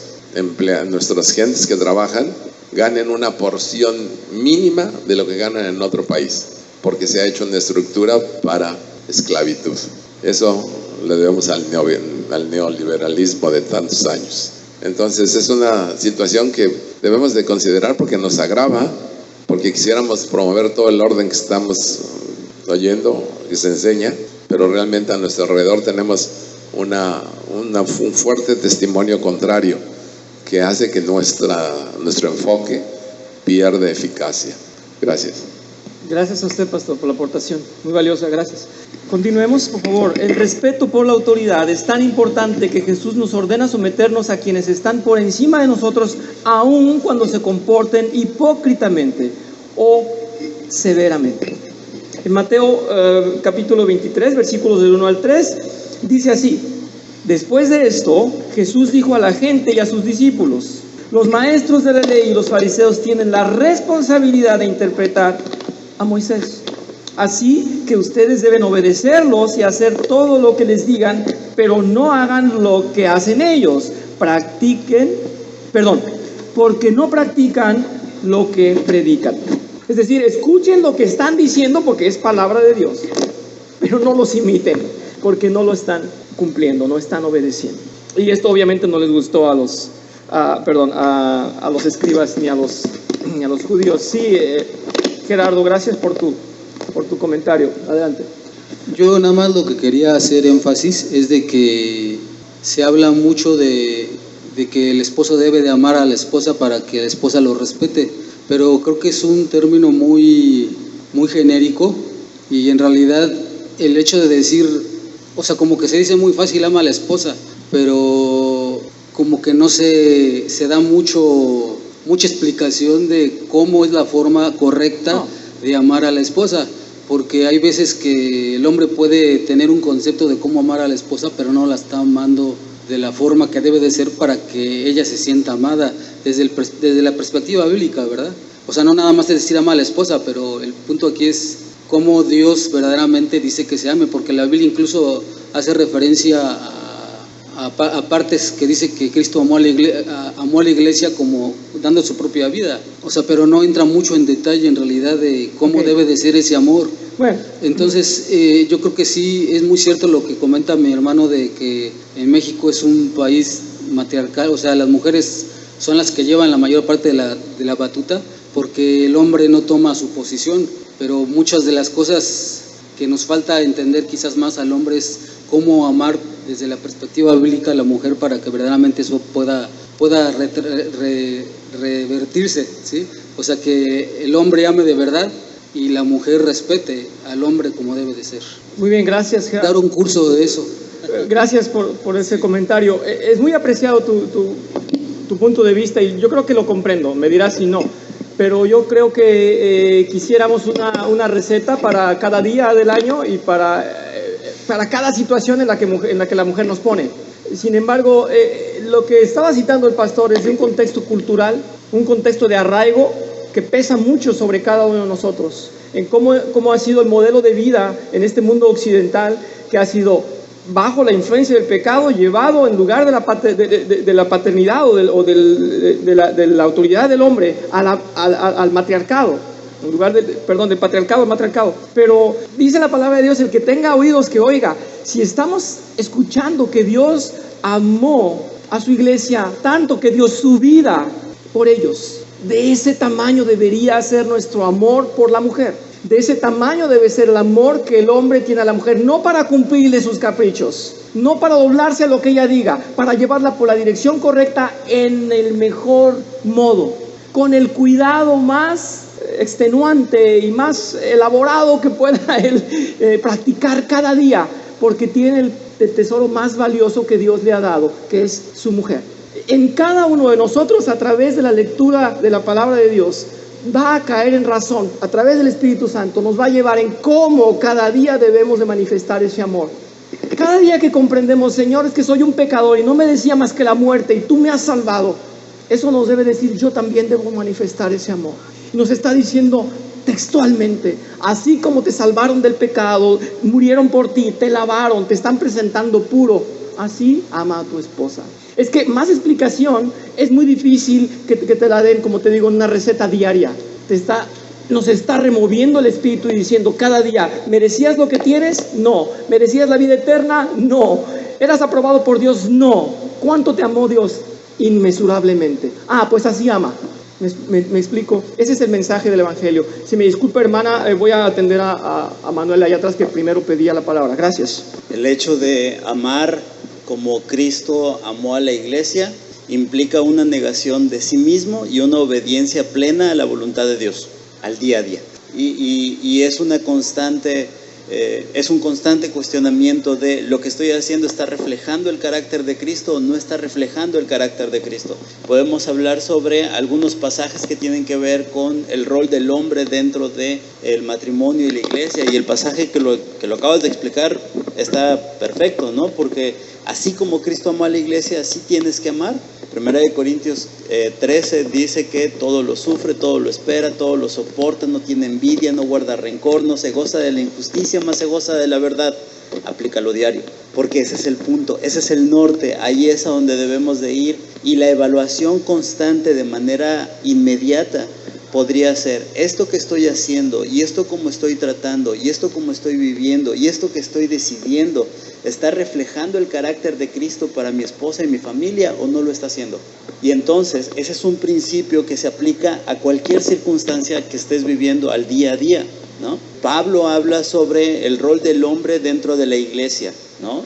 gentes que trabajan ganen una porción mínima de lo que ganan en otro país, porque se ha hecho una estructura para esclavitud. Eso le debemos al neoliberalismo de tantos años. Entonces es una situación que debemos de considerar porque nos agrava, porque quisiéramos promover todo el orden que estamos oyendo, que se enseña, pero realmente a nuestro alrededor tenemos un fuerte testimonio contrario que hace que nuestro enfoque pierda eficacia. Gracias. Gracias a usted, pastor, por la aportación, muy valiosa, gracias. Continuemos, por favor. El respeto por la autoridad es tan importante que Jesús nos ordena someternos a quienes están por encima de nosotros, aun cuando se comporten hipócritamente o severamente. En Mateo capítulo 23, versículos del 1 al 3, dice así: después de esto, Jesús dijo a la gente y a sus discípulos: los maestros de la ley y los fariseos tienen la responsabilidad de interpretar a Moisés. Así que ustedes deben obedecerlos y hacer todo lo que les digan, pero no hagan lo que hacen ellos. Porque no practican lo que predican. Es decir, escuchen lo que están diciendo porque es palabra de Dios, pero no los imiten porque no lo están cumpliendo, no están obedeciendo. Y esto obviamente no les gustó a los escribas ni a los judíos. Sí, Gerardo, gracias por tu comentario. Adelante. Yo nada más lo que quería hacer énfasis es de que se habla mucho de que el esposo debe de amar a la esposa para que la esposa lo respete, pero creo que es un término muy, muy genérico, y en realidad el hecho de decir, o sea, como que se dice muy fácil ama a la esposa, pero como que no se da mucha explicación de cómo es la forma correcta de amar a la esposa, porque hay veces que el hombre puede tener un concepto de cómo amar a la esposa, pero no la está amando de la forma que debe de ser para que ella se sienta amada desde la perspectiva bíblica, ¿verdad? O sea, no nada más es decir ama a la esposa, pero el punto aquí es cómo Dios verdaderamente dice que se ame, porque la Biblia incluso hace referencia a partes que dice que Cristo amó a la iglesia como dando su propia vida, o sea, pero no entra mucho en detalle en realidad de cómo debe de ser ese amor. Bueno, entonces yo creo que sí es muy cierto lo que comenta mi hermano de que en México es un país matriarcal, o sea, las mujeres son las que llevan la mayor parte de la batuta, porque el hombre no toma su posición, pero muchas de las cosas que nos falta entender quizás más al hombre es cómo amar desde la perspectiva bíblica a la mujer para que verdaderamente eso pueda revertirse, ¿sí? O sea, que el hombre ame de verdad y la mujer respete al hombre como debe de ser. Muy bien, gracias, Gerardo. Dar un curso de eso. Gracias por ese comentario. Es muy apreciado tu punto de vista y yo creo que lo comprendo, me dirás si no, pero yo creo que quisiéramos una receta para cada día del año y para cada situación en la que la mujer nos pone. Sin embargo, lo que estaba citando el pastor es de un contexto cultural, un contexto de arraigo que pesa mucho sobre cada uno de nosotros, en cómo ha sido el modelo de vida en este mundo occidental, que ha sido bajo la influencia del pecado, llevado en lugar de la paternidad de la autoridad del hombre al matriarcado. En lugar del patriarcado al matriarcado. Pero dice la palabra de Dios: el que tenga oídos que oiga. Si estamos escuchando que Dios amó a su iglesia tanto que dio su vida por ellos, de ese tamaño debería ser nuestro amor por la mujer. De ese tamaño debe ser el amor que el hombre tiene a la mujer, no para cumplirle sus caprichos, no para doblarse a lo que ella diga, para llevarla por la dirección correcta en el mejor modo, con el cuidado más extenuante y más elaborado que pueda él practicar cada día, porque tiene el tesoro más valioso que Dios le ha dado, que es su mujer. En cada uno de nosotros, a través de la lectura de la palabra de Dios, va a caer en razón, a través del Espíritu Santo, nos va a llevar en cómo cada día debemos de manifestar ese amor. Cada día que comprendemos, Señor, es que soy un pecador y no me decía más que la muerte y tú me has salvado, eso nos debe decir, yo también debo manifestar ese amor. Nos está diciendo textualmente, así como te salvaron del pecado, murieron por ti, te lavaron, te están presentando puro, así ama a tu esposa. Es que más explicación es muy difícil que te la den, como te digo, en una receta diaria. Nos está removiendo el espíritu y diciendo cada día, ¿merecías lo que tienes? No. ¿Merecías la vida eterna? No. ¿Eras aprobado por Dios? No. ¿Cuánto te amó Dios? Inmesurablemente. Pues así ama. ¿Me explico? Ese es el mensaje del Evangelio. Si me disculpa, hermana, voy a atender a Manuel allá atrás, que primero pedía la palabra. Gracias. El hecho de amar como Cristo amó a la iglesia, implica una negación de sí mismo y una obediencia plena a la voluntad de Dios, al día a día. Y es una constante, es un constante cuestionamiento de lo que estoy haciendo, ¿está reflejando el carácter de Cristo o no está reflejando el carácter de Cristo? Podemos hablar sobre algunos pasajes que tienen que ver con el rol del hombre dentro del matrimonio y la iglesia, y el pasaje que lo acabas de explicar está perfecto, ¿no? Porque así como Cristo amó a la iglesia, así tienes que amar. Primera de Corintios 13 dice que todo lo sufre, todo lo espera, todo lo soporta, no tiene envidia, no guarda rencor, no se goza de la injusticia, más se goza de la verdad. Aplícalo diario, porque ese es el punto, ese es el norte, ahí es a donde debemos de ir, y la evaluación constante de manera inmediata podría ser: esto que estoy haciendo, y esto como estoy tratando, y esto como estoy viviendo, y esto que estoy decidiendo, ¿está reflejando el carácter de Cristo para mi esposa y mi familia o no lo está haciendo? Y entonces ese es un principio que se aplica a cualquier circunstancia que estés viviendo al día a día, ¿no? Pablo habla sobre el rol del hombre dentro de la iglesia, ¿no?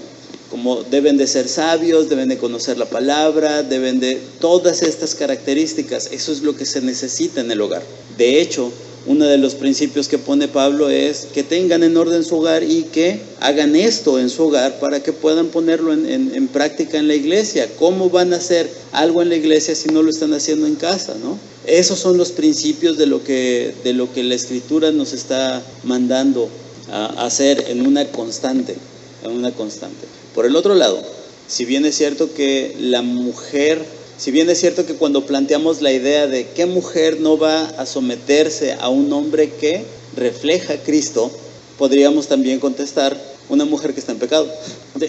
Como deben de ser sabios, deben de conocer la palabra, deben de todas estas características. Eso es lo que se necesita en el hogar. De hecho, uno de los principios que pone Pablo es que tengan en orden su hogar y que hagan esto en su hogar para que puedan ponerlo en práctica en la iglesia. ¿Cómo van a hacer algo en la iglesia si no lo están haciendo en casa, no? Esos son los principios de lo que la Escritura nos está mandando a hacer en una constante. Por el otro lado, si bien es cierto que cuando planteamos la idea de qué mujer no va a someterse a un hombre que refleja a Cristo, podríamos también contestar: una mujer que está en pecado.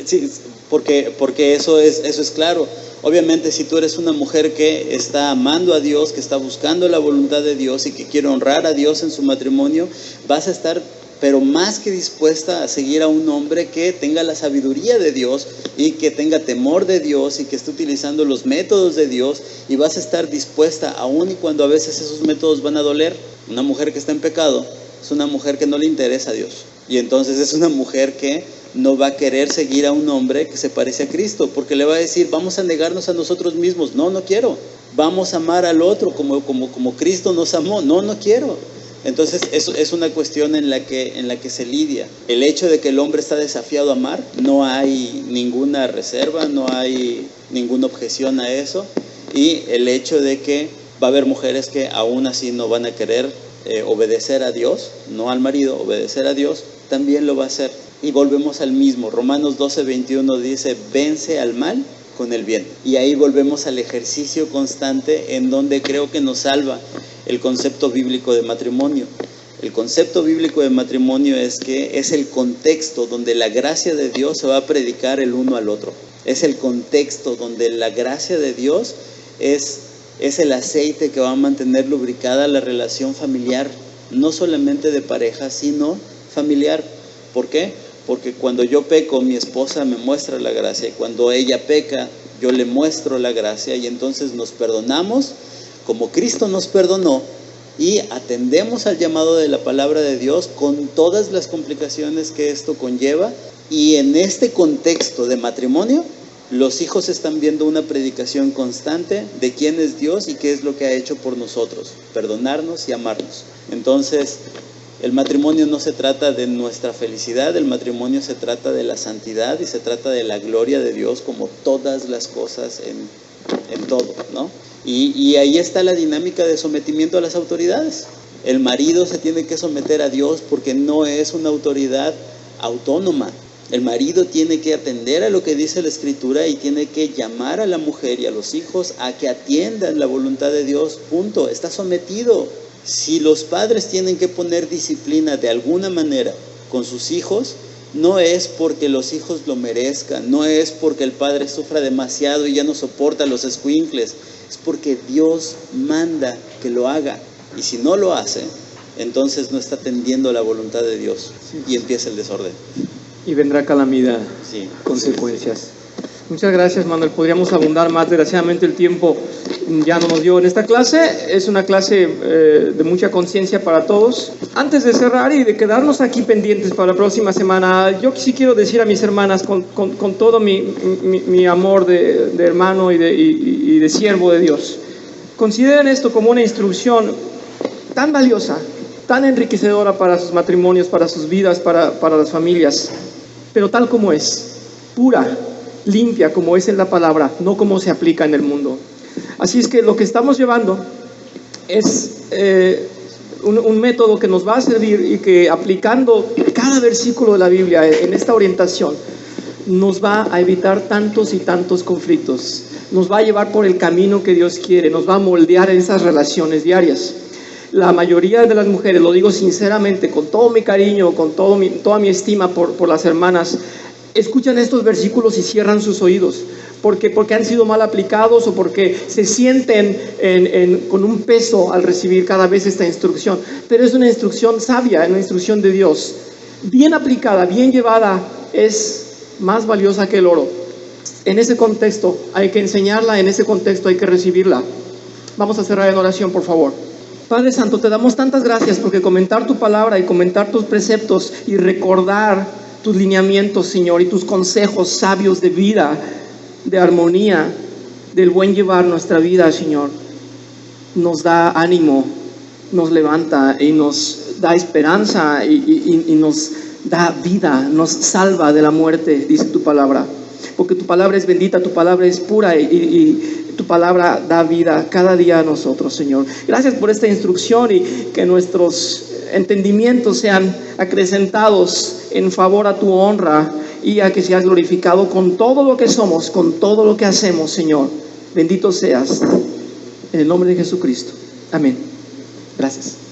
Sí, porque eso es claro. Obviamente, si tú eres una mujer que está amando a Dios, que está buscando la voluntad de Dios y que quiere honrar a Dios en su matrimonio, vas a estar pero más que dispuesta a seguir a un hombre que tenga la sabiduría de Dios y que tenga temor de Dios y que esté utilizando los métodos de Dios, y vas a estar dispuesta, aun y cuando a veces esos métodos van a doler. Una mujer que está en pecado es una mujer que no le interesa a Dios, y entonces es una mujer que no va a querer seguir a un hombre que se parece a Cristo, porque le va a decir: vamos a negarnos a nosotros mismos. No quiero. Vamos a amar al otro como Cristo nos amó. No quiero. Entonces eso es una cuestión en la que se lidia. El hecho de que el hombre está desafiado a amar, no hay ninguna reserva, no hay ninguna objeción a eso. Y el hecho de que va a haber mujeres que aún así no van a querer obedecer a Dios, no al marido, obedecer a Dios, también lo va a hacer. Y volvemos al mismo. Romanos 12:21 dice: vence al mal con el bien. Y ahí volvemos al ejercicio constante en donde creo que nos salva el concepto bíblico de matrimonio. El concepto bíblico de matrimonio es que es el contexto donde la gracia de Dios se va a predicar el uno al otro. Es el contexto donde la gracia de Dios es el aceite que va a mantener lubricada la relación familiar, no solamente de pareja, sino familiar. ¿Por qué? Porque cuando yo peco, mi esposa me muestra la gracia, y cuando ella peca, yo le muestro la gracia, y entonces nos perdonamos como Cristo nos perdonó, y atendemos al llamado de la palabra de Dios con todas las complicaciones que esto conlleva. Y en este contexto de matrimonio, los hijos están viendo una predicación constante de quién es Dios y qué es lo que ha hecho por nosotros: perdonarnos y amarnos. Entonces, el matrimonio no se trata de nuestra felicidad, el matrimonio se trata de la santidad y se trata de la gloria de Dios, como todas las cosas en todo, ¿no? Y ahí está la dinámica de sometimiento a las autoridades. El marido se tiene que someter a Dios porque no es una autoridad autónoma. El marido tiene que atender a lo que dice la Escritura y tiene que llamar a la mujer y a los hijos a que atiendan la voluntad de Dios. Punto. Está sometido. Si los padres tienen que poner disciplina de alguna manera con sus hijos, no es porque los hijos lo merezcan, no es porque el padre sufra demasiado y ya no soporta los escuincles, es porque Dios manda que lo haga. Y si no lo hace, entonces no está atendiendo la voluntad de Dios, y empieza el desorden. Y vendrá calamidad, Sí. consecuencias. Muchas gracias, Manuel. Podríamos abundar más. Desgraciadamente el tiempo ya no nos dio en esta clase. Es una clase de mucha conciencia para todos. Antes de cerrar y de quedarnos aquí pendientes para la próxima semana, yo sí quiero decir a mis hermanas con todo mi amor de hermano y de siervo de Dios, consideren esto como una instrucción tan valiosa, tan enriquecedora para sus matrimonios, para sus vidas, para las familias, pero tal como es, pura, limpia como es en la palabra, no como se aplica en el mundo. Así es que lo que estamos llevando es un método que nos va a servir y que aplicando cada versículo de la Biblia en esta orientación nos va a evitar tantos y tantos conflictos, nos va a llevar por el camino que Dios quiere, nos va a moldear en esas relaciones diarias. La mayoría de las mujeres, lo digo sinceramente, con todo mi cariño, con toda mi estima por las hermanas, escuchan estos versículos y cierran sus oídos, porque han sido mal aplicados o porque se sienten con un peso al recibir cada vez esta instrucción. Pero es una instrucción sabia, es una instrucción de Dios. Bien aplicada, bien llevada, es más valiosa que el oro. En ese contexto hay que enseñarla, en ese contexto hay que recibirla. Vamos a cerrar en oración, por favor. Padre Santo, te damos tantas gracias porque comentar tu palabra y comentar tus preceptos y recordar tus lineamientos, Señor, y tus consejos sabios de vida, de armonía, del buen llevar nuestra vida, Señor, nos da ánimo, nos levanta y nos da esperanza y nos da vida, nos salva de la muerte, dice tu palabra, porque tu palabra es bendita, tu palabra es pura y tu palabra da vida cada día a nosotros, Señor. Gracias por esta instrucción y que nuestros entendimientos sean acrecentados en favor a tu honra y a que seas glorificado con todo lo que somos, con todo lo que hacemos, Señor. Bendito seas, en el nombre de Jesucristo. Amén. Gracias.